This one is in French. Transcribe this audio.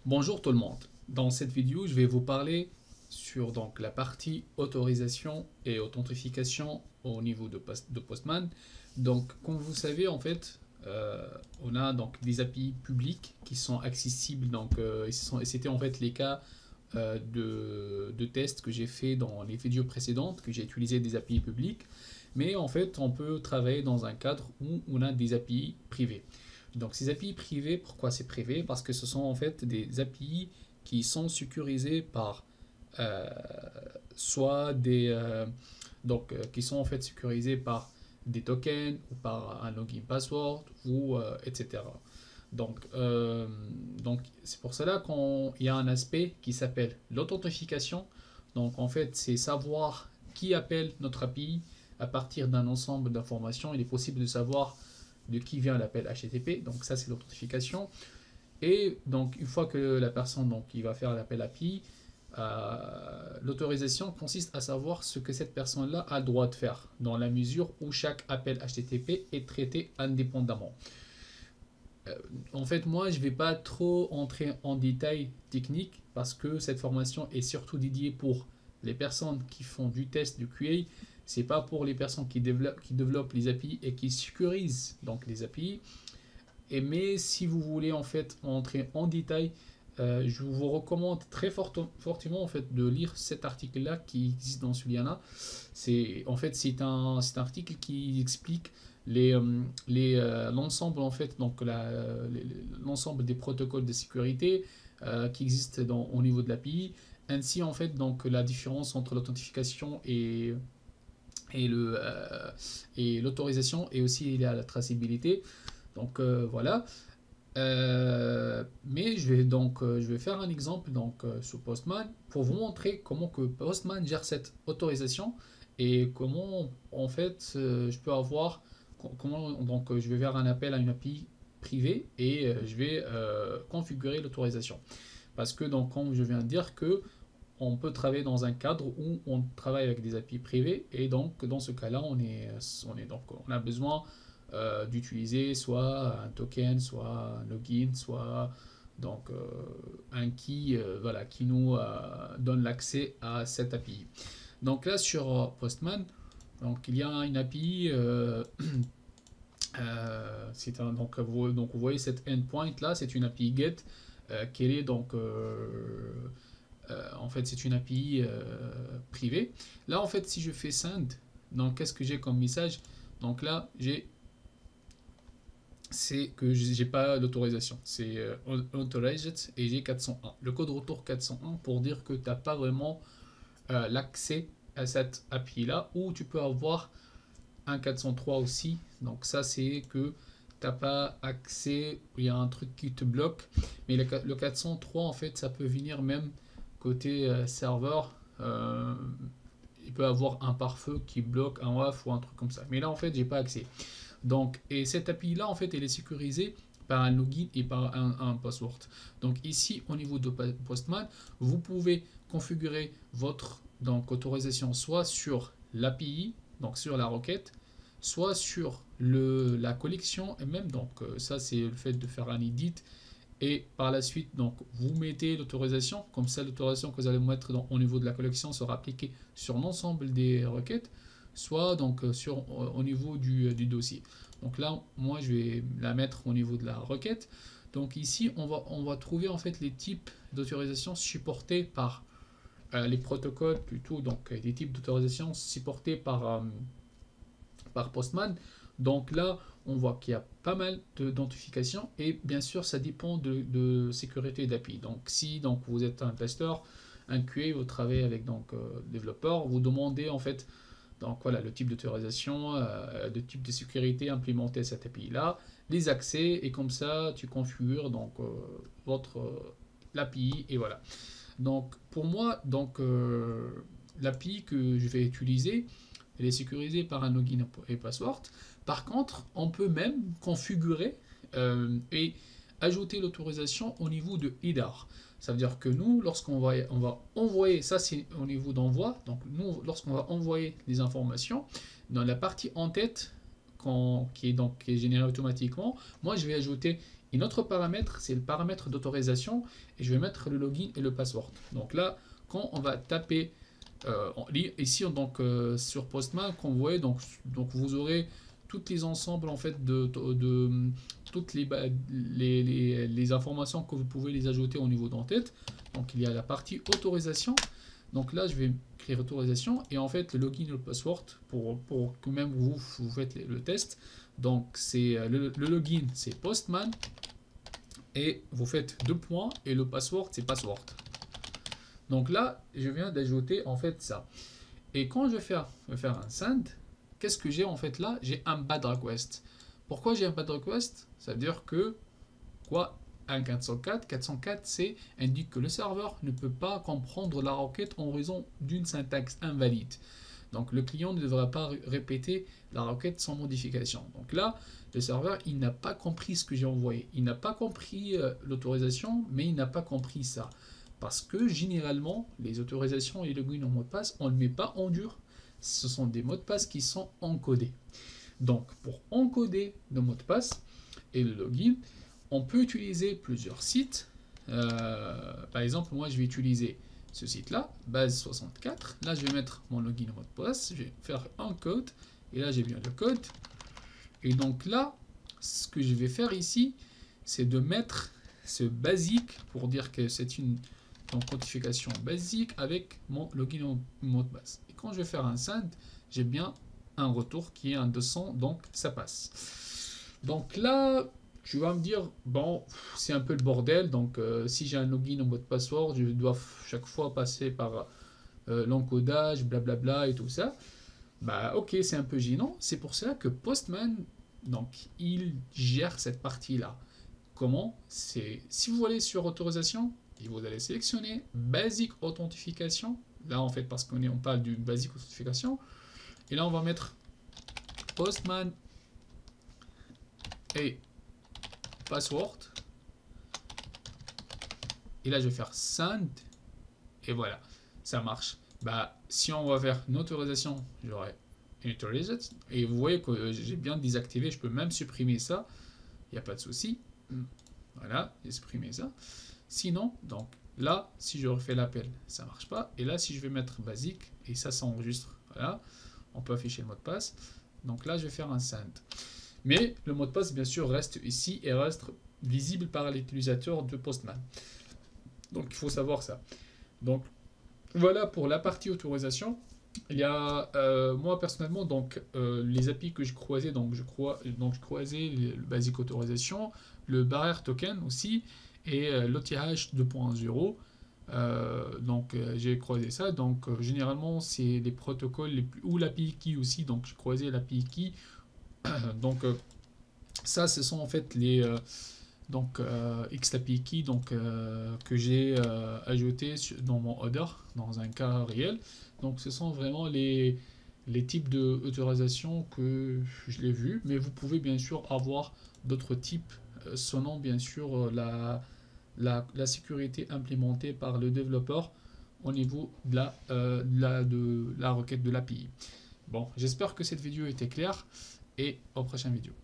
Bonjour tout le monde. Dans cette vidéo, je vais vous parler sur donc la partie autorisation et authentification au niveau de Postman. Donc, comme vous savez, en fait, on a donc des API publics qui sont accessibles. Donc, et c'était en fait les cas de tests que j'ai fait dans les vidéos précédentes, que j'ai utilisé des API publics. Mais en fait, on peut travailler dans un cadre où on a des API privés. Donc ces API privés, pourquoi c'est privé? Parce que ce sont en fait des API qui sont sécurisés par euh, soit des qui sont en fait sécurisés par des tokens ou par un login password ou etc. Donc donc c'est pour cela qu'il y a un aspect qui s'appelle l'authentification. Donc en fait c'est savoir qui appelle notre API à partir d'un ensemble d'informations. Il est possible de savoir de qui vient l'appel HTTP, donc ça c'est l'authentification. Et donc une fois que la personne donc, qui va faire l'appel API, l'autorisation consiste à savoir ce que cette personne-là a le droit de faire, dans la mesure où chaque appel HTTP est traité indépendamment. En fait, moi, je ne vais pas trop entrer en détail technique parce que cette formation est surtout dédiée pour les personnes qui font du test, du QA. C'est pas pour les personnes qui développent les API et qui sécurisent donc les API. Mais si vous voulez en fait entrer en détail, je vous recommande très fortement en fait de lire cet article-là qui existe dans ce lien-là. C'est un article qui explique l'ensemble en fait donc l'ensemble des protocoles de sécurité qui existent au niveau de l'API, ainsi en fait donc la différence entre l'authentification et l'autorisation et aussi la traçabilité. Donc voilà. Mais je vais faire un exemple sur Postman pour vous montrer comment que Postman gère cette autorisation et comment en fait je peux avoir comment donc je vais faire un appel à une API privée et je vais configurer l'autorisation parce que donc comme je viens de dire que on peut travailler dans un cadre où on travaille avec des API privés et donc dans ce cas-là on a besoin d'utiliser soit un token, soit un login, soit donc un key voilà, qui nous donne l'accès à cette API. Donc là sur Postman, donc il y a une API, donc vous voyez cette endpoint là, c'est une API GET qui est donc en fait c'est une API privée. Là en fait si je fais send, donc qu'est-ce que j'ai comme message? Donc là c'est que j'ai pas l'autorisation. C'est authorized et j'ai 401. Le code retour 401 pour dire que tu n'as pas vraiment l'accès à cette API là, ou tu peux avoir un 403 aussi. Donc ça c'est que tu n'as pas accès, il y a un truc qui te bloque. Mais le 403 en fait ça peut venir même côté serveur. Il peut avoir un pare-feu qui bloque un WAF ou un truc comme ça. Mais là en fait j'ai pas accès. Donc, et cette API là en fait elle est sécurisée par un login et par un password. Donc ici au niveau de Postman, vous pouvez configurer votre donc, autorisation soit sur l'API, donc sur la requête, soit sur la collection, et même donc ça c'est le fait de faire un edit et par la suite donc vous mettez l'autorisation, comme ça l'autorisation que vous allez mettre au niveau de la collection sera appliquée sur l'ensemble des requêtes, soit donc au niveau du dossier. Donc là moi je vais la mettre au niveau de la requête. Donc ici on va trouver en fait les types d'autorisation supportés par les protocoles, plutôt donc des types d'autorisation supportés par Postman. Donc là, on voit qu'il y a pas mal d'identification et bien sûr, ça dépend de sécurité d'API. Donc si donc, vous êtes un testeur, un QA, vous travaillez avec donc développeur, vous demandez en fait donc voilà le type d'autorisation, le type de sécurité implémenté à cette API là, les accès et comme ça tu configures donc votre l'API et voilà. Donc pour moi donc l'API que je vais utiliser elle est sécurisée par un login et password. Par contre, on peut même configurer et ajouter l'autorisation au niveau de IDAR. Ça veut dire que nous, lorsqu'on va envoyer, ça c'est au niveau d'envoi, donc nous, lorsqu'on va envoyer les informations, dans la partie en tête, qui est générée automatiquement, moi je vais ajouter Et notre paramètre, c'est le paramètre d'autorisation et je vais mettre le login et le password. Donc là, quand on va taper ici donc sur Postman, qu'on voit donc vous aurez toutes les ensembles en fait de toutes les informations que vous pouvez les ajouter au niveau d'entête. Donc il y a la partie autorisation. Donc là, je vais créer autorisation et en fait le login et le password pour que même vous faites le test. Donc c'est le login, c'est Postman et vous faites 2 points et le password, c'est password. Donc là, je viens d'ajouter en fait ça. Et quand je vais faire un send, qu'est-ce que j'ai en fait là? J'ai un bad request. Pourquoi j'ai un bad request? Ça veut dire que quoi? Un 404, c'est indique que le serveur ne peut pas comprendre la requête en raison d'une syntaxe invalide. Donc le client ne devra pas répéter la requête sans modification. Donc là, le serveur, il n'a pas compris ce que j'ai envoyé. Il n'a pas compris l'autorisation, mais il n'a pas compris ça. Parce que généralement, les autorisations et le login en mot de passe, on ne le met pas en dur. Ce sont des mots de passe qui sont encodés. Donc pour encoder le mot de passe et le login, on peut utiliser plusieurs sites. Par exemple, moi je vais utiliser ce site-là, base 64. Là, je vais mettre mon login et mot de passe. Je vais faire un code. Et là, j'ai bien le code. Et donc là, ce que je vais faire ici, c'est de mettre ce basique pour dire que c'est une authentification basique avec mon login et mot de passe. Et quand je vais faire un send, j'ai bien un retour qui est un 200, donc ça passe. Donc là, tu vas me dire, bon, c'est un peu le bordel, donc si j'ai un login et mot de password, je dois chaque fois passer par l'encodage, blablabla et tout ça. Bah ok, c'est un peu gênant. C'est pour cela que Postman, donc, il gère cette partie-là. Comment? C'est si vous allez sur autorisation, et vous allez sélectionner Basic Authentification. Là, en fait, parce qu'on parle du Basic Authentification. Et là, on va mettre Postman et Password. Et là, je vais faire Send. Et voilà, ça marche. Bah, si on va faire une autorisation, j'aurai Authorized. Et vous voyez que j'ai bien désactivé. Je peux même supprimer ça. Il n'y a pas de souci. Voilà, j'ai supprimé ça. Sinon, donc là, si je refais l'appel, ça ne marche pas. Et là, si je vais mettre basique, et ça s'enregistre, voilà, on peut afficher le mot de passe. Donc là, je vais faire un send. Mais le mot de passe, bien sûr, reste ici et reste visible par l'utilisateur de Postman. Donc, il faut savoir ça. Donc, voilà pour la partie autorisation. Il y a, moi personnellement, donc les API que je croisais, donc je croisais le basic autorisation, le barrière token aussi, et l'OTH 2.0. Donc j'ai croisé ça. Donc généralement c'est les protocoles ou l'API key aussi. Donc je croisais l'API key. Donc ça, ce sont en fait les XAPI key que j'ai ajouté dans mon order dans un cas réel. Donc ce sont vraiment les types d'autorisation que je l'ai vu, mais vous pouvez bien sûr avoir d'autres types selon bien sûr la sécurité implémentée par le développeur au niveau de la requête de l'API. Bon, j'espère que cette vidéo était claire et aux prochaines vidéos.